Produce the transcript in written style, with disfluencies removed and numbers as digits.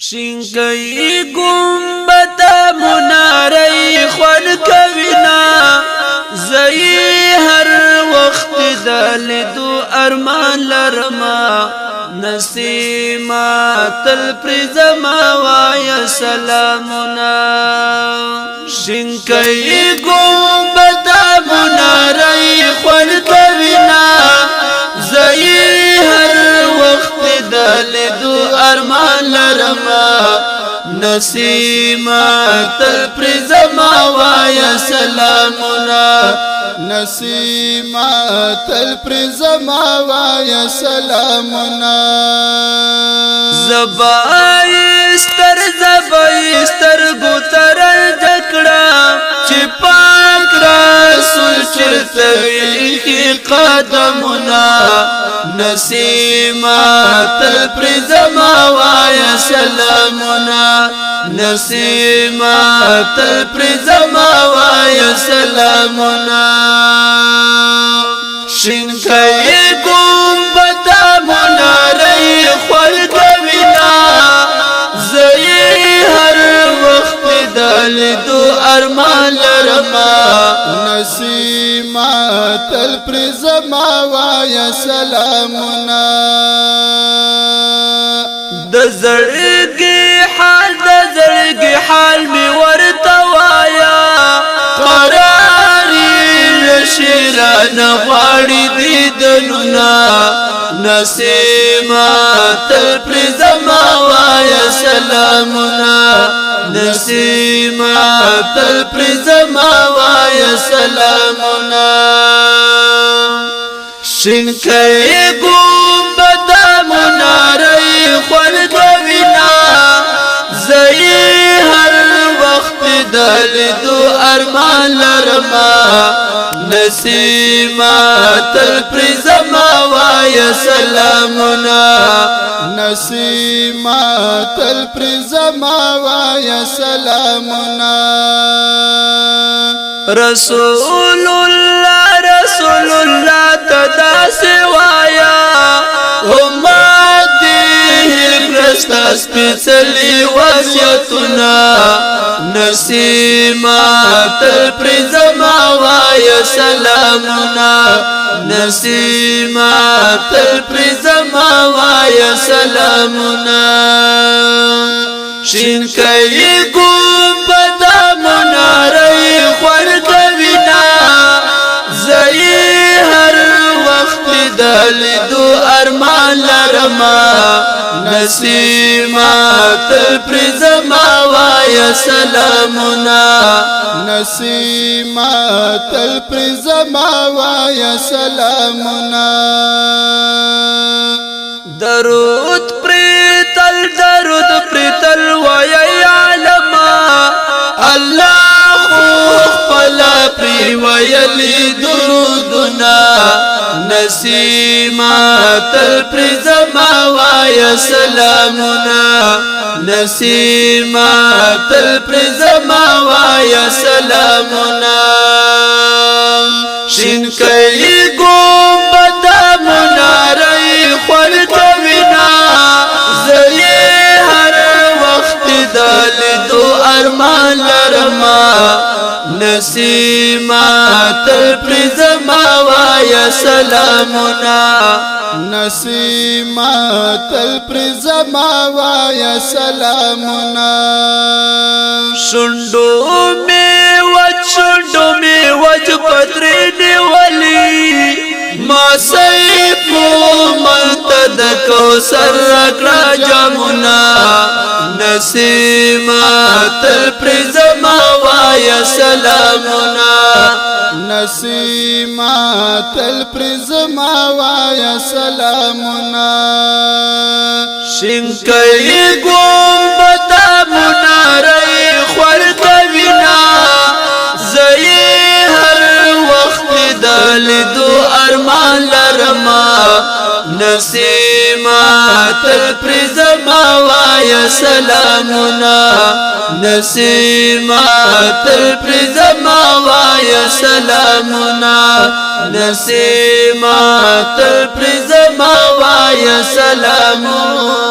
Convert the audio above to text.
شینکئی گنبد مناری خون کوینا زئی هر وقت دلدو ارمان لرما نسیما تل پرزما وای سلامنا شینکئی گنبد مناری خون کوینا زئی هر وقت دلدو ارمان لرما نسیما تل پرزما وای سلامنا نسیما تل پرزما وای سلامنا زبایستر گوتر جکڑا چی پاک رسول چرتوی کی قدمنا نسیما تل پرزما وای سلامنا نسیما تل پرزما وای سلامنا شینکئی گنبد مناری خول کوینا زئی هر وقت دلدو ارمان لرما نسیما تل پرزما وای سلامنا د زړګي حال می ورته وایا قراری نشیران غواړي دیدنونه نسیما تل پرزما وای سلامنا نسیما تل پرزما وای سلامنا شینکئی گنبد مناری خون کوینا زئی هر وقت دلدو ارمان لرما نسیما تل پرزما وای سلامنا نسیما تل پرزما وای سلامنا رسول الله تدا سوایا امتی کرستا سپیڅلی وصیتنا نسیما تل پرزما وای سلامنا نسیما تل پرزما وای سلامنا شینکئی گنبد مناری خون کوینا زئی هر وقت دلدو ارمان لرما نسیما تل پرزما وای سلامنا نسیما تل پرزما وای سلامنا درود پریتل وای عالما الله خپل پری ویلی درودنا نسیما تل پرزما وای سلامنا نسیما تل پرزما وای سلامنا شینکئی گنبد مناری خون کوینا زئی هر وقت دلدو ارمان لرما نسیما تل پرزما وای سلامنا نسیما تل پرزما وای سلامنا شندو می وج پترین ولی ما سیفو منتد کوثر رکڑا جمنا نسیما تل پرزما وای سلامنا نسیما تل پرزما وای سلامنا شینکئی گنبد مناری خون کوینا زئی هر وقت دلدو ارمان لرما نسیما تل پرزما وای سلامنا نسیما تل پرزما وای سلامنا نسیما تل پرزما وای سلامنا